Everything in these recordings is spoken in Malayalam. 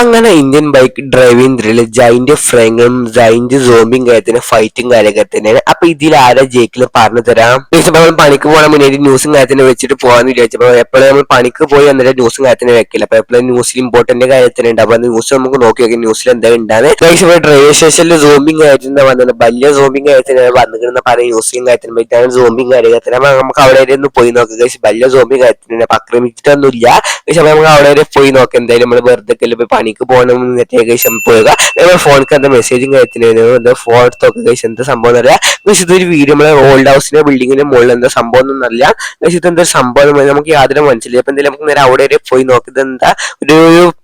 അങ്ങനെ Indian bike driving thrill giant ഫ്രങ്ങളും ജൈന്റ് സോംബിയും കാര്യത്തിന് ഫൈറ്റും കാര്യമൊക്കെ തന്നെയാണ്. അപ്പൊ ഇതിൽ ആരാ ജയിക്കലും പറഞ്ഞു തരാം. നമ്മൾ പണിക്ക് പോകാൻ മുന്നേ ന്യൂസും കാര്യത്തിന് വെച്ചിട്ട് പോകാന്ന് വിചാരിച്ചപ്പോ എപ്പോഴും നമ്മൾ പണിക്ക് പോയി എന്നിട്ട് ന്യൂസും കാര്യത്തിന് വെക്കില്ല. അപ്പൊ എപ്പോഴും ന്യൂസിൽ ഇമ്പോർട്ടന്റ് കാര്യത്തിനുണ്ട്. അപ്പൊ ന്യൂസ് നമുക്ക് നോക്കി നോക്കി ന്യൂസിൽ എന്താ ഉണ്ടാകുന്നത്. ഡ്രൈവർ സ്റ്റേഷനിൽ സോംബിയും കാര്യത്തിന് വന്നത് വലിയ സോംബിയും കാര്യത്തിന് വന്നിരുന്ന പറയുന്ന ന്യൂസിലും കാര്യത്തിനും പറ്റാണ് സോംബിയും കാര്യത്തിന്. അപ്പൊ നമുക്ക് അവിടെ വരെ ഒന്ന് പോയി നോക്കുക. വലിയ സോംബി കാര്യത്തിന് ആക്രമിച്ചിട്ടൊന്നുമില്ല. പക്ഷെ നമുക്ക് അവിടെ വരെ പോയി നോക്കാം. എന്തായാലും നമ്മൾ വെറുതെ പണിക്ക് പോകണം ഏകദേശം പോവുക. ഫോണിക്ക് എന്താ മെസ്സേജും കാര്യത്തിന് ഫോൺ എടുത്തൊക്കെ എന്താ സംഭവം എന്നറിയാം. ഇതൊരു വീഡിയോ നമ്മളെ ഓൾഡ് ഹൗസിന്റെ ബിൽഡിങ്ങിന്റെ മുകളിൽ എന്താ സംഭവം ഒന്നും അറിയില്ല. ഇതെന്താ സംഭവം നമുക്ക് യാതൊരു മനസ്സിലായി. അപ്പൊ എന്തായാലും നമുക്ക് നേരെ അവിടെ വരെ പോയി നോക്കുന്നത് എന്താ ഒരു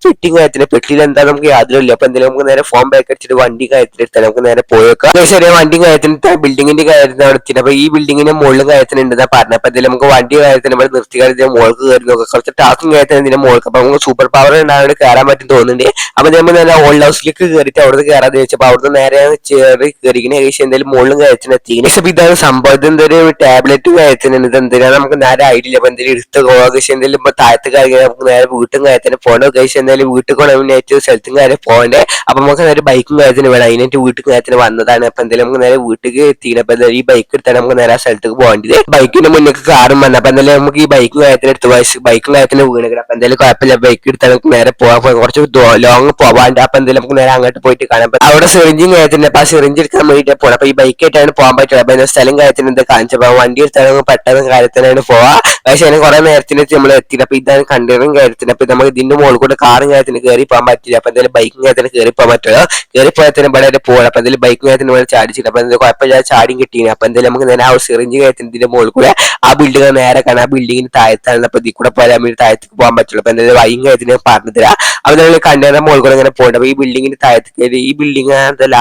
പെട്ടി കാര്യത്തിന്. പെട്ടിയിൽ എന്താ നമുക്ക് യാതൊരു ഇല്ല. അപ്പൊ എന്തായാലും നമുക്ക് നേരെ ഫോൺ ബാക്ക് അടിച്ചിട്ട് വണ്ടി കാര്യത്തിൽ എടുത്താൽ നമുക്ക് നേരെ പോയേക്കാം. ചെറിയ വണ്ടി കാര്യത്തിന് ബിൽഡിങ്ങിന്റെ കാര്യത്തിന് അവിടെ എത്തിയിട്ട് അപ്പൊ ഈ ബിൽഡിങ്ങിന്റെ മുകളിൽ കാര്യത്തിന് ഉണ്ടെന്നാ പറഞ്ഞത്. അപ്പൊ എന്തായാലും നമുക്ക് വണ്ടി കാര്യത്തിന് ഇവിടെ നിർത്തി കാര്യത്തിന് മുകൾക്ക് കയറി നോക്കാം. കുറച്ച് ടാസ്കും കാര്യത്തിന് ഇതിന്റെ മുകൾക്ക്. അപ്പൊ നമുക്ക് സൂപ്പർ പവർ ഉണ്ടാകാൻ കയറാൻ പറ്റും തോന്നുന്നുണ്ട്. അപ്പൊ നമ്മൾ നേരെ ഓൾഡ് ഹൗസിലേക്ക് കയറിയിട്ട് അവിടുന്ന് കയറാന്ന് ചോദിച്ചപ്പോ അവിടുന്ന് നേരെ കയറിക്കുന്ന ഏകദേശം എന്തായാലും മുകളിലും കാര്യത്തിന് എത്തിക്കുന്നു. പക്ഷെ ഇതാണ് സംഭവം. ഇതെന്തൊരു ടാബ്ലറ്റ് കാര്യത്തിന് ഇതെന്തിനാ നമുക്ക് നേരെ ഐഡിയ. അപ്പൊ എന്തെങ്കിലും എടുത്ത് ഏകദേശം എന്തെങ്കിലും ഇപ്പൊ താഴത്ത് കാര്യം നമുക്ക് നേരെ വീട്ടും കാര്യത്തിന് പോകണം. ഏകദേശം എന്തായാലും വീട്ടിൽ കൊണ്ടുപോയിട്ട് സ്ഥലത്തും കാര്യം പോകണ്ടേ. അപ്പൊ നമുക്ക് നേരെ ബൈക്കും കാര്യത്തിന് വേണം. അതിനായിട്ട് വീട്ടിൽ കാര്യത്തിന് വന്നതാണ്. അപ്പൊ എന്തായാലും നമുക്ക് നേരെ വീട്ടിലേക്ക് എത്തിയില്ല. അപ്പൊ എന്തായാലും ഈ ബൈക്ക് എടുത്താൽ നമുക്ക് നേരെ ആ സ്ഥലത്തേക്ക് പോകേണ്ടത്. ബൈക്കിന്റെ മുന്നേക്ക് കാറും വന്നത്. അപ്പൊ എന്തായാലും നമുക്ക് ഈ ബൈക്കും കാര്യത്തിന് എടുത്ത് ബൈക്കും കാര്യത്തിന് വീണുകൾ. അപ്പൊ എന്തായാലും കുഴപ്പമില്ല. ബൈക്ക് എടുത്താൽ നമുക്ക് നേരെ പോകാൻ കുറച്ച് ലോങ് പോവാണ്ട്. അപ്പൊ എന്തായാലും നമുക്ക് നേരെ അങ്ങോട്ട് പോയിട്ട് കാണാം. അവിടെ സിറിഞ്ചും കാര്യത്തിന്. അപ്പൊ ആ സിറിഞ്ച് എടുക്കാൻ വേണ്ടിയിട്ട് പോകണം. അപ്പൊ ഈ ബൈക്ക് ആയിട്ടാണ് പോകാൻ പറ്റുള്ളത്. അപ്പൊ സ്ഥലം കാര്യത്തിന് എന്താ കാണിച്ചപ്പോ വണ്ടി എടുത്താൽ പെട്ടെന്ന് കാര്യത്തിനാണ് പോവാ. പക്ഷെ അതിന് കുറെ നേരത്തിന് നമ്മൾ എത്തിയില്ല. അപ്പൊ ഇതാണ് കണ്ടെയ്നറും കാര്യത്തിന്. അപ്പൊ നമുക്ക് ഇതിന്റെ മുകളിൽ കൂടെ കാറും കാര്യത്തിന് കയറി പോകാൻ പറ്റില്ല. അപ്പൊ എന്തായാലും ബൈക്കും കാര്യത്തിന് കയറി പോകാൻ പറ്റുമോ. കയറി പോയതിന് ഇവിടെ പോകണം. അപ്പൊ എന്തായാലും ബൈക്കും കാര്യത്തിന് ഇവിടെ ചാടിച്ചില്ല. അപ്പൊ എന്തായാലും കുഴപ്പമില്ല ചാടിയും കിട്ടിയില്ല. അപ്പൊ എന്തായാലും നമുക്ക് നേരെ ആ സിറിഞ്ച് കാര്യത്തിന് ഇതിന്റെ മുകളിൽ കൂടെ ആ ബിൽഡിംഗ് നേരെ കാണാം. ആ ബിൽഡിങ്ങിന് താഴത്താണ്. അപ്പൊ ഇതിൽ കൂടെ പോയാൽ വേണ്ടി താഴത്തേക്ക് പോകാൻ പറ്റുള്ളൂ. അപ്പൊ എന്തായാലും വൈകും കാര്യത്തിന് പറഞ്ഞു തരാം. അവരുടെ കണ്ടെയ്നർ മുകളിൽ കൂടെ ഇങ്ങനെ പോകണ്ട. അപ്പൊ ഈ ബിൽഡിങ്ങിന് താഴത്ത് കയറി ഈ ബിൽഡിംഗ്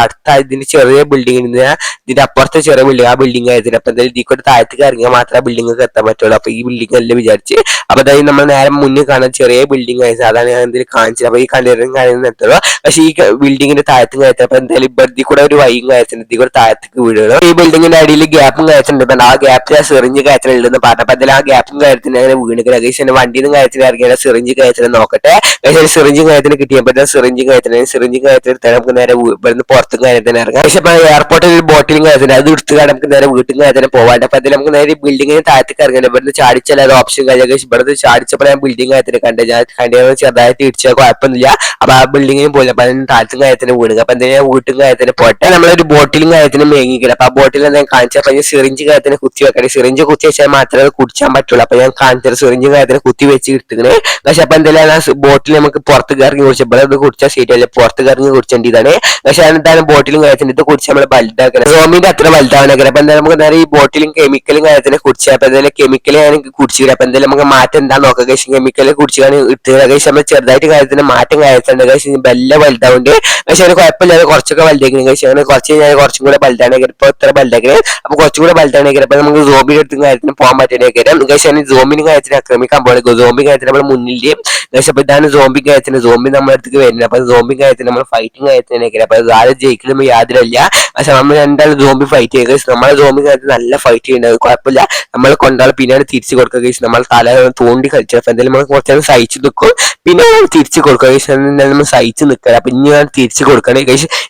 അടുത്ത ഇതിന്റെ ചെറിയ ബിൽഡിങ്ങിന് ഇതിന്റെ അപ്പുറത്തെ ചെറിയ ബിൽഡിംഗ് ആ ബിൽഡിംഗ് ആയിരുന്നു. അപ്പൊ എന്തായാലും ഇതിൽ കൂടെ താഴത്തേക്ക് ഇറങ്ങിയാൽ മാത്രമേ ബിൽഡിംഗ് എത്താൻ പറ്റുള്ളൂ. അപ്പൊ ഈ ബിൽഡിംഗ് അല്ലേ വിചാരിച്ച്. അപ്പൊ അതായത് നമ്മൾ നേരെ മുന്നിൽ കാണാൻ ചെറിയ ബിൽഡിംഗ് ആയിരുന്നു. അതാണ് ഞാൻ എന്തെങ്കിലും കാണിച്ചത്. അപ്പൊ ഈ കണ്ടെയ്നറും കാര്യങ്ങളും എത്തുക. പക്ഷെ ഈ ബിൽഡിങ്ങിന്റെ താഴത്ത് കയറ്റം. അപ്പൊ എന്തായാലും ഇതിൽ കൂടെ ഒരു വൈകും കയറ്റുന്നത്. ഇതിൽ കൂടെ താഴത്തേക്ക് വീടുക. ഈ ബിൽഡിങ്ങിന്റെ അടിയിൽ ഗ്യാപ്പും കയറ്റുന്നുണ്ട്. ആ ഗ്യാപ്പിൽ സിറിഞ്ച് കയറ്റുന്നുണ്ടെന്ന് പറഞ്ഞു. അപ്പൊ എന്തായാലും ആ ഗ്യാപ്പും കയറ്റത്തിന് അങ്ങനെ വീണുക. ഏകദേശം വണ്ടിയിൽ കയറ്റിന് ഇറങ്ങിയ സിറിഞ്ച് കയറ്റുന്നത് നോക്കട്ടെ. പക്ഷേ സിറിഞ്ച് കയറ്റിന് കിട്ടിയപ്പോൾ സിറിഞ്ച് കയറ്റത്തിന് നമുക്ക് നേരെ ഇവിടുന്ന് പുറത്തും കയറ്റത്തിന് ഇറങ്ങാം. പക്ഷെ ഇപ്പൊ എയർപോർട്ടിൽ ഒരു ബോട്ടിലും കയറ്റുന്നത് അത് എടുത്ത് നമുക്ക് നേരെ വീട്ടിൽ കയറ്റത്തിന് പോകാണ്ട്. അപ്പൊ അതിൽ നമുക്ക് നേരെ ബിൽഡിങ്ങിന് താഴത്തേക്ക് ഇറങ്ങണം. ഇവിടുന്ന് ചാടിച്ചാൽ ഓപ്ഷൻ കഴിഞ്ഞ ഇവിടുന്ന് ചാടിച്ചപ്പോൾ ഞാൻ ബിൽഡിംഗ് കയറ്റിന് കണ്ടത്. ഞാൻ കണ്ടത് ചെറുതായിട്ട് ഇടിച്ചാൽ കുഴപ്പമൊന്നുമില്ല. അപ്പൊ ആ ബിൽഡിങ്ങിന് പോയില്ല. അപ്പൊ അതിന് താഴത്തും കയറ്റത്തിന് വീണുക. അപ്പൊ എന്തെങ്കിലും വീട്ടും കയറ്റത്തിന് പോട്ടെ. നമ്മളൊരു ബോട്ടിലും കയറ്റത്തിന് മേങ്ങിക്കണം. അപ്പൊ ആ ബോട്ടിൽ എന്തെങ്കിലും കാണിച്ചപ്പോ ഞാൻ സിറിഞ്ച് കയറ്റത്തിന് കുത്തി വെക്കണം. സിറിഞ്ച് കുത്തി വെച്ചാൽ മാത്രമേ കുടിച്ചാൻ പറ്റുള്ളൂ. അപ്പൊ ഞാൻ കാണിച്ചത് സിറിഞ്ച് കയറ്റത്തിന് കുത്തി വെച്ച് കിട്ടുന്നത്. പക്ഷെ അപ്പൊ എന്തെങ്കിലും ബോട്ടിൽ നമുക്ക് പുറത്ത് ഇറങ്ങി കുടിച്ചപ്പോൾ അത് കുടിച്ചാൽ ശരിയല്ല. പുറത്ത് ഇറങ്ങി കുടിച്ചേണ്ടതാണ്. പക്ഷെ എന്താണ് ബോട്ടിലും കയറ്റത്തിന് ഇത് കുടിച്ച് നമ്മൾ വലുതാക്കണം. സോമിന്റെ അത്ര വലുതാവണൊക്കെ. അപ്പൊ എന്തായാലും നമുക്ക് നേരെ ഈ ബോട്ടിലും കെമിക്കലും കയറ്റത്തിന് കുടിച്ചാൽ അപ്പൊ എന്തെങ്കിലും കെമിക്കൽ ഞാൻ കുടിച്ചില്ല. അപ്പൊ എന്തെങ്കിലും നമുക്ക് മാറ്റം എന്താ നോക്കാം. കെമിക്കൽ കുടിച്ചാൽ ഇട്ടുക. നമ്മൾ ചെറുതായിട്ട് കാര്യത്തിന് മാറ്റം കാര്യത്തുണ്ട്. വല്ല വലുതാവുണ്ട്. പക്ഷെ അതിന് കുഴപ്പമില്ലാതെ കുറച്ചൊക്കെ വലുതാക്കണം. അങ്ങനെ കുറച്ച് കഴിഞ്ഞാൽ കുറച്ചും കൂടെ വലുതാണെങ്കിൽ ഇപ്പൊ ഇത്ര വലുതാക്കണം. അപ്പൊ കുറച്ചും കൂടെ വലുതാണെങ്കിൽ അപ്പൊ നമുക്ക് സോമിന്റെ അടുത്തും കാര്യത്തിന് പോകാൻ പറ്റുന്നേക്കാരം. പക്ഷേ സോമിന് കാര്യത്തിന് ആക്രമിക്കാൻ പോകുന്നത് സോംബി കാര്യത്തിന് നമ്മൾ മുന്നിലെയും. പക്ഷെ അപ്പൊ ഇതാണ് സോംബി കാര്യത്തിന്. സോംബി നമ്മുടെ അടുത്തേക്ക് വരുന്നത്. അപ്പൊ സോംബി കാര്യത്തിന് നമ്മൾ ഫൈറ്റിംഗ് കാര്യത്തിനേക്കാരം. അപ്പൊ ആരും ജയിക്കലും യാതൊരുമില്ല. പക്ഷെ നമ്മൾ രണ്ടാളും സോംബി ഫൈറ്റ് ചെയ്യുക. നമ്മളെ സോംബി കാര്യത്തിൽ നല്ല ഫൈറ്റ് ചെയ്യുന്നത് കുഴപ്പമില്ല. നമ്മൾ കൊണ്ടാൾ പിന്നെയാണ് തിരിച്ചു കൊടുക്കുക. നമ്മൾ തല തോണ്ടി കളിച്ചത്. അപ്പൊ എന്തായാലും നമ്മൾ കുറച്ചു സഹിച്ചു നിൽക്കും. പിന്നെ തിരിച്ചു കൊടുക്കുക. നമ്മൾ സഹിച്ചു നിൽക്കുക. അപ്പൊ ഇനി ഞാൻ തിരിച്ചു കൊടുക്കണേ.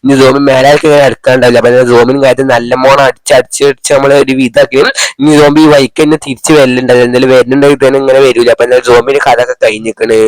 ഇനി സോമി മേലാൾക്ക് ഇങ്ങനെ എടുക്കാണ്ടാവില്ല. അപ്പൊ സോമിന് കാര്യത്തിൽ നല്ല മോണം അടിച്ച് നമ്മൾ ഒരു വിധാക്കിയും ഇനി സോംബി വൈക്ക് തന്നെ തിരിച്ചു വരലുണ്ടാവും. എന്തായാലും വരുന്നുണ്ടെങ്കിൽ തന്നെ ഇങ്ങനെ വരില്ല. അപ്പൊ എന്തായാലും സോമിന്റെ കഥ ഒക്കെ കഴിഞ്ഞിരിക്കണ്.